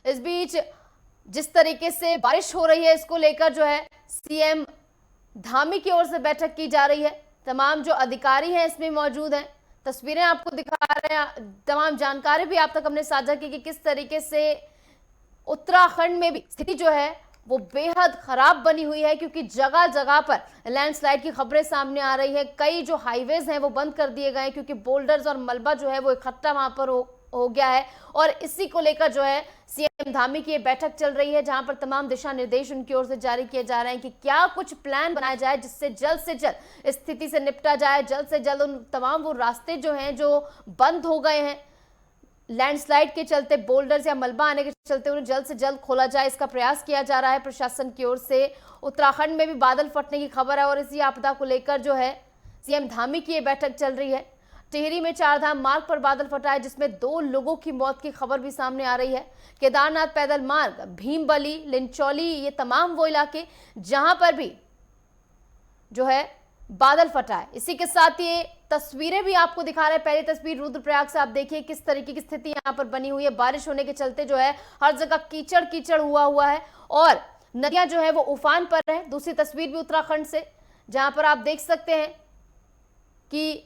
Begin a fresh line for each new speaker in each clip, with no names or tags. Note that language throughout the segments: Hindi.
इस बीच जिस तरीके से बारिश हो रही है, इसको लेकर जो है सीएम धामी की ओर से बैठक की जा रही है। तमाम जो अधिकारी हैं इसमें मौजूद हैं, तस्वीरें आपको दिखा रहे हैं, तमाम जानकारी भी आप तक हमने साझा की कि किस तरीके से उत्तराखंड में भी स्थिति जो है वो बेहद खराब बनी हुई है, क्योंकि जगह जगह पर लैंडस्लाइड की खबरें सामने आ रही है। कई जो हाईवेज हैं वो बंद कर दिए गए हैं, क्योंकि बोल्डर्स और मलबा जो है वो इकट्ठा वहां पर हो गया है। और इसी को लेकर जो है सीएम धामी की बैठक चल रही है, जहां पर तमाम दिशा निर्देश उनकी ओर से जारी किए जा रहे हैं कि क्या कुछ प्लान बनाया जाए जिससे जल्द से जल्द स्थिति से निपटा जाए, जल्द से जल्द उन तमाम वो रास्ते जो हैं जो बंद हो गए हैं लैंडस्लाइड के चलते, बोल्डर्स या मलबा आने के चलते, उन्हें जल्द से जल्द खोला जाए, इसका प्रयास किया जा रहा है प्रशासन की ओर से। उत्तराखंड में भी बादल फटने की खबर है और इसी आपदा को लेकर जो है सीएम धामी की ये बैठक चल रही है। टिहरी में चारधाम मार्ग पर बादल फटा है, जिसमें 2 लोगों की मौत की खबर भी सामने आ रही है। केदारनाथ पैदल मार्ग, भीमबली, लिंचौली, ये तमाम वो इलाके जहां पर भी जो है बादल फटा है। इसी के साथ ये तस्वीरें भी आपको दिखा रहे हैं। पहली तस्वीर रुद्रप्रयाग से, आप देखिए किस तरीके की स्थिति यहाँ पर बनी हुई है। बारिश होने के चलते जो है हर जगह कीचड़ कीचड़ हुआ है और नदियां जो है वो उफान पर है। दूसरी तस्वीर भी उत्तराखंड से, जहां पर आप देख सकते हैं कि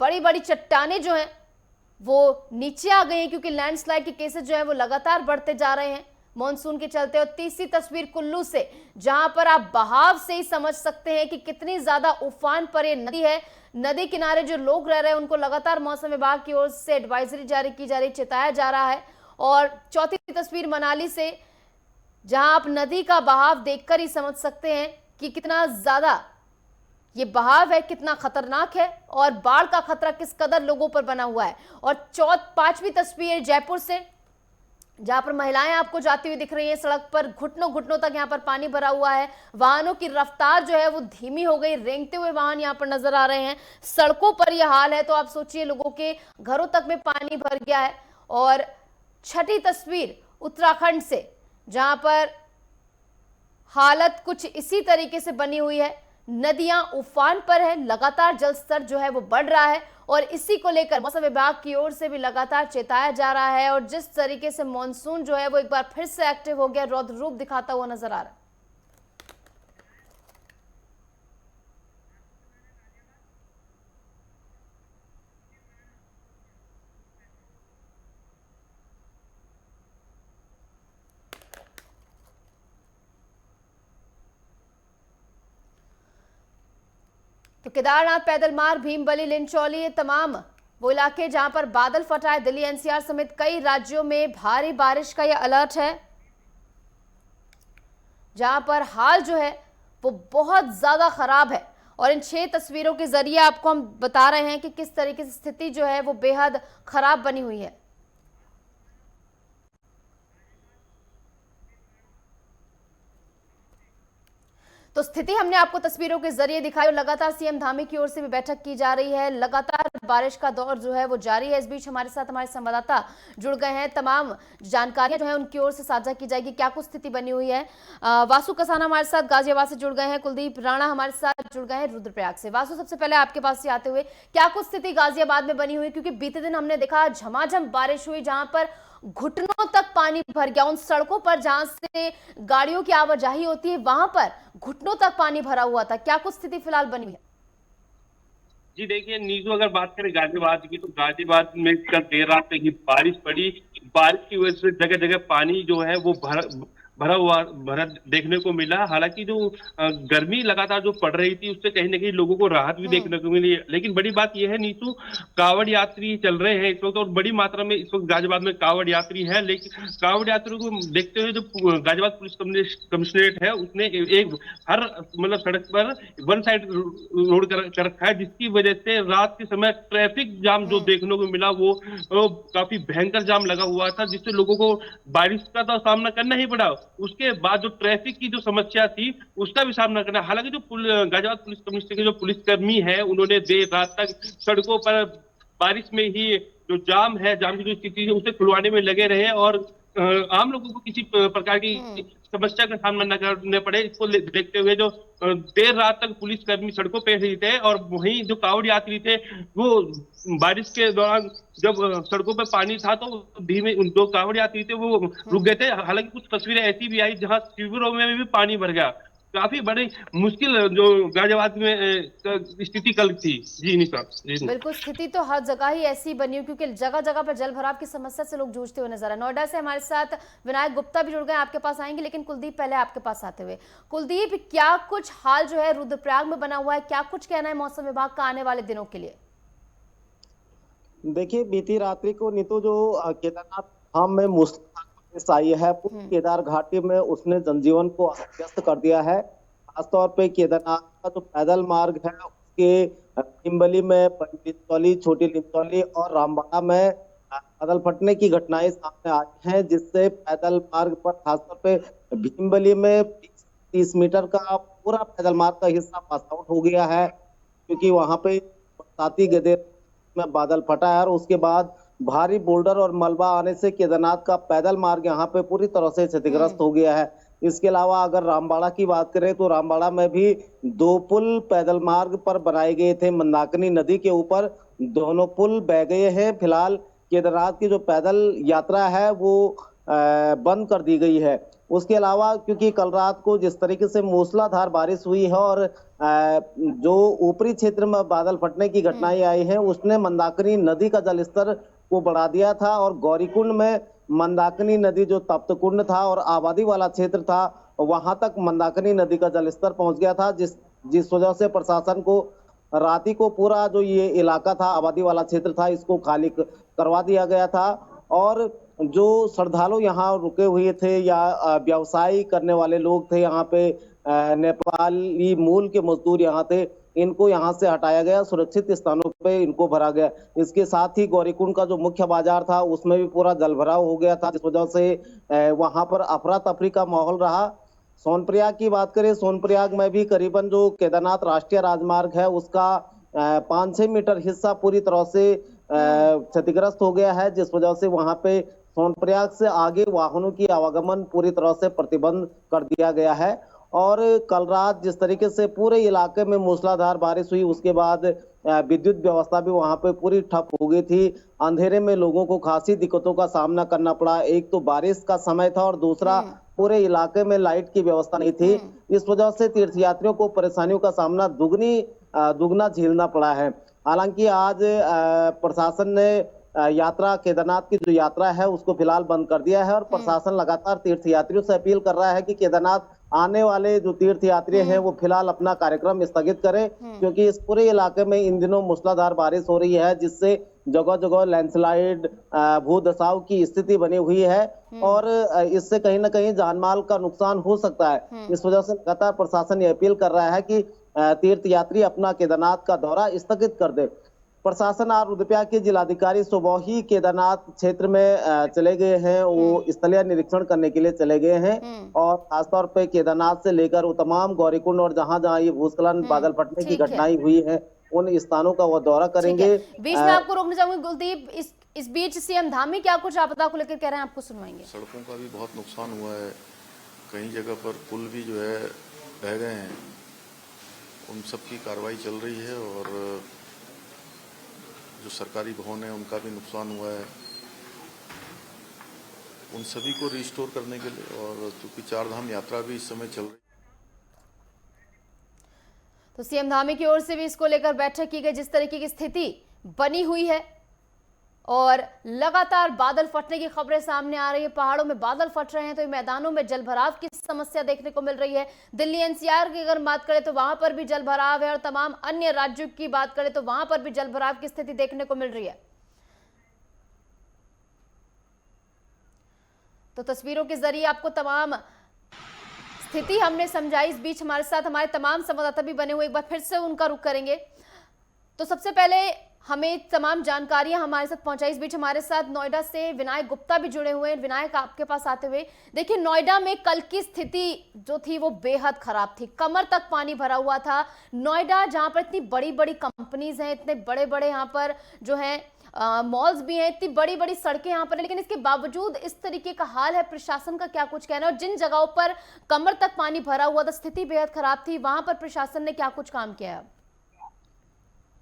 बड़ी बड़ी चट्टानें जो हैं वो नीचे आ गई हैं, क्योंकि लैंडस्लाइड के केसेस जो है वो लगातार बढ़ते जा रहे हैं मॉनसून के चलते। और तीसरी तस्वीर कुल्लू से, जहां पर आप बहाव से ही समझ सकते हैं कि कितनी ज्यादा उफान पर ये नदी है। नदी किनारे जो लोग रह रहे हैं उनको लगातार मौसम विभाग की ओर से एडवाइजरी जारी की जा रही, चेताया जा रहा है। और चौथी तस्वीर मनाली से, जहां आप नदी का बहाव देखकर ही समझ सकते हैं कि कितना ज्यादा ये बहाव है, कितना खतरनाक है और बाढ़ का खतरा किस कदर लोगों पर बना हुआ है। और पांचवी तस्वीर जयपुर से, जहां पर महिलाएं आपको जाती हुई दिख रही हैं सड़क पर, घुटनों घुटनों तक यहां पर पानी भरा हुआ है। वाहनों की रफ्तार जो है वो धीमी हो गई, रेंगते हुए वाहन यहां पर नजर आ रहे हैं। सड़कों पर यह हाल है तो आप सोचिए लोगों के घरों तक में पानी भर गया है। और छठी तस्वीर उत्तराखंड से, जहां पर हालत कुछ इसी तरीके से बनी हुई है। नदियां उफान पर है, लगातार जल स्तर जो है वो बढ़ रहा है और इसी को लेकर मौसम विभाग की ओर से भी लगातार चेताया जा रहा है। और जिस तरीके से मॉनसून जो है वो एक बार फिर से एक्टिव हो गया, रौद्र रूप दिखाता हुआ नजर आ रहा है। तो केदारनाथ पैदल मार्ग, भीमबली, लिंचौली, ये तमाम वो इलाके जहां पर बादल फटा है। दिल्ली एनसीआर समेत कई राज्यों में भारी बारिश का यह अलर्ट है, जहां पर हाल जो है वो बहुत ज्यादा खराब है। और इन 6 तस्वीरों के जरिए आपको हम बता रहे हैं कि किस तरीके से स्थिति जो है वो बेहद खराब बनी हुई है। तो स्थिति हमने आपको तस्वीरों के जरिए दिखाई और लगातार सीएम धामी की ओर से भी बैठक की जा रही है। लगातार बारिश का दौर जो है वो जारी है। इस बीच हमारे साथ हमारे संवाददाता जुड़ गए हैं, तमाम जानकारियां जो है उनकी ओर से साझा की जाएगी, क्या कुछ स्थिति बनी हुई है। वासु कसाना हमारे साथ गाजियाबाद से जुड़ गए हैं, कुलदीप राणा हमारे साथ जुड़ गए हैं रुद्रप्रयाग से। वासु, सबसे पहले आपके पास से आते हुए, क्या कुछ स्थिति गाजियाबाद में बनी हुई, क्योंकि बीते दिन हमने देखा झमाझम बारिश हुई, जहां पर घुटनों तक पानी भर गया। उन सड़कों पर जहां से गाड़ियों की आवाजाही होती है वहां पर घुटनों तक पानी भरा हुआ था। क्या कुछ स्थिति फिलहाल बनी है?
जी देखिए नीजू, अगर बात करें गाजियाबाद की तो गाजियाबाद में कल देर रात तक ही बारिश पड़ी। बारिश की वजह से जगह जगह पानी जो है वो भरा देखने को मिला। हालांकि जो गर्मी लगातार जो पड़ रही थी उससे कहीं ना कहीं लोगों को राहत भी देखने को मिली। लेकिन बड़ी बात यह है नीतू, कांवड़ यात्री चल रहे हैं इस वक्त और बड़ी मात्रा में इस वक्त गाजियाबाद में कांवड़ यात्री है। लेकिन कांवड़ यात्रियों को देखते हुए जो गाजियाबाद पुलिस कमिश्नरेट है उसने एक हर मतलब सड़क पर वन साइड रोड कर रखा है, जिसकी वजह से रात के समय ट्रैफिक जाम जो देखने को मिला वो काफी भयंकर जाम लगा हुआ था, जिससे लोगों को बारिश का तो सामना करना ही पड़ा। उसके बाद जो ट्रैफिक की जो समस्या थी उसका भी सामना करना। हालांकि जो गाजियाबाद पुलिस कमिश्नर के जो पुलिसकर्मी है उन्होंने देर रात तक सड़कों पर बारिश में ही जो जाम की जो स्थिति है उसे खुलवाने में लगे रहे और आम लोगों को किसी प्रकार की समस्या का सामना न करने पड़े, इसको देखते हुए जो देर रात तक पुलिसकर्मी सड़कों पे ही थे, और वहीं जो कांवड़ यात्री थे वो बारिश के दौरान जब सड़कों पे पानी था तो धीमे जो कांवड़ यात्री थे वो रुक गए थे। हालांकि कुछ तस्वीरें ऐसी भी आई जहां शिविरों में भी पानी भर गया। काफी बड़ी मुश्किल जो गाजियाबाद में स्थिति कल थी। जी निशा जी।
बिल्कुल, स्थिति तो हर जगह ही ऐसी बनी हुई, क्योंकि जगह जगह पर जल भराव की समस्या से लोग जूझते हुए नजर आ। नोएडा से हमारे साथ विनायक गुप्ता भी जुड़ गए, आपके पास आएंगे, लेकिन कुलदीप पहले आपके पास आते हुए, कुलदीप क्या कुछ हाल जो है रुद्रप्रयाग में बना हुआ है, क्या कुछ कहना है मौसम विभाग का आने वाले दिनों के लिए?
देखिए, बीती रात्रि को नीतू जो केदारनाथ धाम में मूसलाधार बारिश आई है, पूरी केदार घाटी में उसने जनजीवन को अस्त व्यस्त कर दिया है। खासतौर पे केदारनाथ का जो पैदल मार्ग है उसके भीमबली में, बड़ी लिंचौली, छोटी लिंचौली और रामबाड़ा में बादल फटने की घटनाएं सामने आई हैं, जिससे पैदल मार्ग पर खासतौर पे भीमबली में 30 मीटर का पूरा पैदल मार्ग का हिस्सा पास आउट हो गया है, क्योंकि वहां पे बरसाती गदेर में बादल फटा है और उसके बाद भारी बोल्डर और मलबा आने से केदारनाथ का पैदल मार्ग यहाँ पे पूरी तरह से क्षतिग्रस्त हो गया है। इसके अलावा अगर रामबाड़ा की बात करें तो रामबाड़ा में भी 2 पुल पैदल मार्ग पर बनाए गए थे, मंदाकिनी नदी के ऊपर दोनों पुल बह गए हैं। फिलहाल केदारनाथ की जो पैदल यात्रा है वो बंद कर दी गई है। उसके अलावा क्योंकि कल रात को जिस तरीके से मूसलाधार बारिश हुई है और जो ऊपरी क्षेत्र में बादल फटने की घटनाएं आई हैं, उसने मंदाकिनी नदी का जलस्तर को बढ़ा दिया था और गौरीकुंड में मंदाकिनी नदी जो तप्त कुंड था और आबादी वाला क्षेत्र था, वहां तक मंदाकिनी नदी का जलस्तर पहुंच गया था, जिस वजह से प्रशासन को राती को पूरा जो ये इलाका था, आबादी वाला क्षेत्र था, इसको खाली करवा दिया गया था। और जो श्रद्धालु यहाँ रुके हुए थे या व्यवसाय करने वाले लोग थे यहाँ पे, नेपाली मूल के मजदूर यहाँ थे, इनको यहाँ से हटाया गया, सुरक्षित स्थानों पे इनको भरा गया। इसके साथ ही गौरीकुंड का जो मुख्य बाजार था उसमें भी पूरा जलभराव हो गया था, जिस वजह से वहां पर अफरा तफरी का माहौल रहा। सोनप्रयाग की बात करें, सोनप्रयाग में भी करीबन जो केदारनाथ राष्ट्रीय राजमार्ग है उसका 5-6 मीटर हिस्सा पूरी तरह से क्षतिग्रस्त हो गया है, जिस वजह से वहां पे सोनप्रयाग से आगे वाहनों की आवागमन पूरी तरह से प्रतिबंध कर दिया गया है। और कल रात जिस तरीके से पूरे इलाके में मूसलाधार बारिश हुई, उसके बाद विद्युत व्यवस्था भी वहां पे पूरी ठप हो गई थी। अंधेरे में लोगों को खासी दिक्कतों का सामना करना पड़ा। एक तो बारिश का समय था और दूसरा पूरे इलाके में लाइट की व्यवस्था नहीं थी। इस वजह से तीर्थयात्रियों को परेशानियों का सामना दुगना झेलना पड़ा है। हालांकि आज प्रशासन ने यात्रा, केदारनाथ की जो यात्रा है उसको फिलहाल बंद कर दिया है और प्रशासन लगातार तीर्थयात्रियों से अपील कर रहा है कि केदारनाथ आने वाले जो तीर्थयात्री हैं वो फिलहाल अपना कार्यक्रम स्थगित करें, क्योंकि इस पूरे इलाके में इन दिनों मूसलाधार बारिश हो रही है, जिससे जगह जगह लैंडस्लाइड, भूदसाव की स्थिति बनी हुई है और इससे कहीं ना कहीं जानमाल का नुकसान हो सकता है। इस वजह से लगातार प्रशासन ये अपील कर रहा है कि तीर्थयात्री अपना केदारनाथ का दौरा स्थगित कर दे। प्रशासन और रुद्रप्रयाग के जिलाधिकारी सुबह ही केदारनाथ क्षेत्र में चले गए हैं, वो स्थलीय निरीक्षण करने के लिए चले गए हैं और खासतौर पे केदारनाथ से लेकर वो तमाम गौरीकुंड और जहां जहां ये भूस्खलन, बादल फटने की घटनाएं हुई है, उन स्थानों का वो दौरा करेंगे।
बीच में आपको रोकना चाहूंगी कुलदीप, इस बीच सीएम धामी क्या कुछ आपदा को लेकर कह रहे हैं, आपको सुनवाएंगे।
सड़कों का भी बहुत नुकसान हुआ है, कई जगह पर पुल भी जो है बह गए हैं, उन सब की कार्रवाई चल रही है और जो सरकारी भवन है उनका भी नुकसान हुआ है, उन सभी को रिस्टोर करने के लिए। और चूंकि 4 धाम यात्रा भी इस समय चल रही है,
तो सीएम धामी की ओर से भी इसको लेकर बैठक की गई। जिस तरीके की स्थिति बनी हुई है और लगातार बादल फटने की खबरें सामने आ रही है, पहाड़ों में बादल फट रहे हैं तो मैदानों में जलभराव की समस्या देखने को मिल रही है। दिल्ली एनसीआर की अगर बात करें तो वहां पर भी जलभराव है और तमाम अन्य राज्यों की बात करें तो वहां पर भी जलभराव की स्थिति देखने को मिल रही है। तो तस्वीरों के जरिए आपको तमाम स्थिति हमने समझाई। इस बीच हमारे साथ हमारे तमाम संवाददाता भी बने हुए, एक बार फिर से उनका रुख करेंगे। तो सबसे पहले हमें तमाम जानकारियां हमारे साथ पहुंचाई। इस बीच हमारे साथ नोएडा से विनायक गुप्ता भी जुड़े हुए हैं। विनायक, आपके पास आते हुए, देखिए नोएडा में कल की स्थिति जो थी वो बेहद खराब थी, कमर तक पानी भरा हुआ था। नोएडा जहां पर इतनी बड़ी बड़ी कंपनीज हैं, इतने बड़े बड़े यहाँ पर जो है मॉल्स भी हैं, इतनी बड़ी बड़ी सड़कें यहाँ पर है, लेकिन इसके बावजूद इस तरीके का हाल है। प्रशासन का क्या कुछ कहना है? और जिन जगहों पर कमर तक पानी भरा हुआ था, स्थिति बेहद खराब थी, वहां पर प्रशासन ने क्या कुछ काम किया है?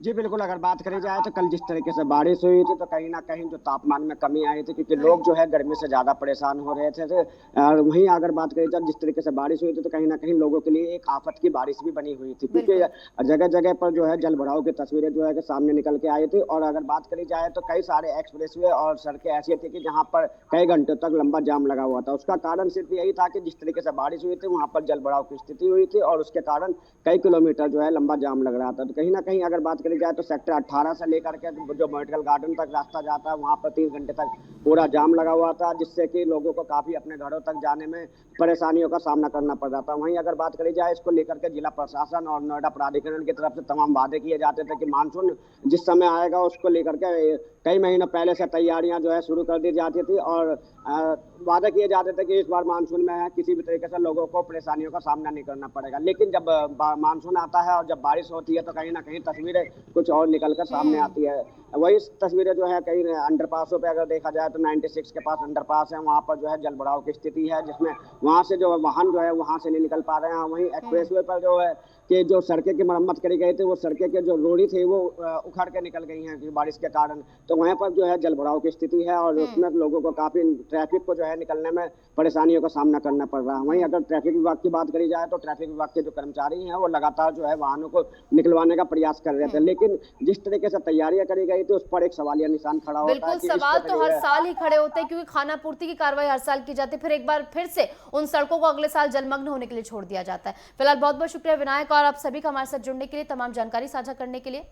जी बिल्कुल, अगर बात करी जाए तो कल जिस तरीके से बारिश हुई थी तो कहीं ना कहीं जो तापमान में कमी आई थी, क्योंकि लोग जो है गर्मी से ज्यादा परेशान हो रहे थे। और वहीं अगर बात करी जाए जिस तरीके से बारिश हुई थी तो कहीं ना कहीं लोगों के लिए एक आफत की बारिश भी बनी हुई थी, क्योंकि जगह जगह पर जो है जल भराव की तस्वीरें जो है कि सामने निकल के आई थी। और अगर बात करी जाए तो कई सारे एक्सप्रेसवे और सड़कें ऐसी थी कि जहाँ पर कई घंटों तक लंबा जाम लगा हुआ था। उसका कारण सिर्फ यही था कि जिस तरीके से बारिश हुई थी वहाँ पर जल भराव की स्थिति हुई थी और उसके कारण कई किलोमीटर जो है लंबा जाम लग रहा था। तो कहीं ना कहीं अगर बात करी जाए तो सेक्टर 18 से लेकर के जो मेडिकल गार्डन तक रास्ता जाता है वहां पर 3 घंटे तक पूरा जाम लगा हुआ था, जिससे कि लोगों को काफी अपने घरों तक जाने में परेशानियों का सामना करना पड़ रहा था। वहीं अगर बात करी जाए इसको लेकर के जिला प्रशासन और नोएडा प्राधिकरण की तरफ से तमाम वादे किए जाते थे कि मानसून जिस समय आएगा उसको लेकर के कई महीनों पहले से तैयारियां जो है शुरू कर दी जाती थी और वादे किए जाते थे कि इस बार मानसून में है किसी भी तरीके से लोगों को परेशानियों का सामना नहीं करना पड़ेगा। लेकिन जब मानसून आता है और जब बारिश होती है तो कहीं ना कहीं तस्वीरें कुछ और निकलकर सामने आती है। वही तस्वीरें जो है कहीं अंडरपासों पे अगर देखा जाए तो 96 के पास अंडरपास है, वहां पर जो है जल भराव की स्थिति है, जिसमें वहां से जो वाहन जो है वहां से नहीं निकल पा रहे हैं। वहीं एक्सप्रेसवे पर जो है कि जो सड़कें की मरम्मत करी गई थी वो सड़कें के जो रोड़ी थी वो उखड़ के निकल गई हैं बारिश के कारण। तो वहां पर जो है जल भराव की स्थिति है और उसमें लोगों को काफी ट्रैफिक को जो है निकलने में परेशानियों का सामना करना पड़ रहा है। वहीं अगर ट्रैफिक विभाग की बात करी जाए तो ट्रैफिक विभाग के जो कर्मचारी हैं वो लगातार जो है वाहनों को निकलवाने का प्रयास कर रहे थे, लेकिन जिस तरीके से तैयारियां करी गई थी उस पर एक सवालिया निशान खड़ा होता है।
बिल्कुल, सवाल तो हर साल ही खड़े होते हैं क्योंकि खानापूर्ति की कार्रवाई हर साल की जाती है, फिर एक बार फिर से उन सड़कों को अगले साल जलमग्न होने के लिए छोड़ दिया जाता है। फिलहाल बहुत बहुत शुक्रिया विनायक और आप सभी का हमारे साथ जुड़ने के लिए, तमाम जानकारी साझा करने के लिए।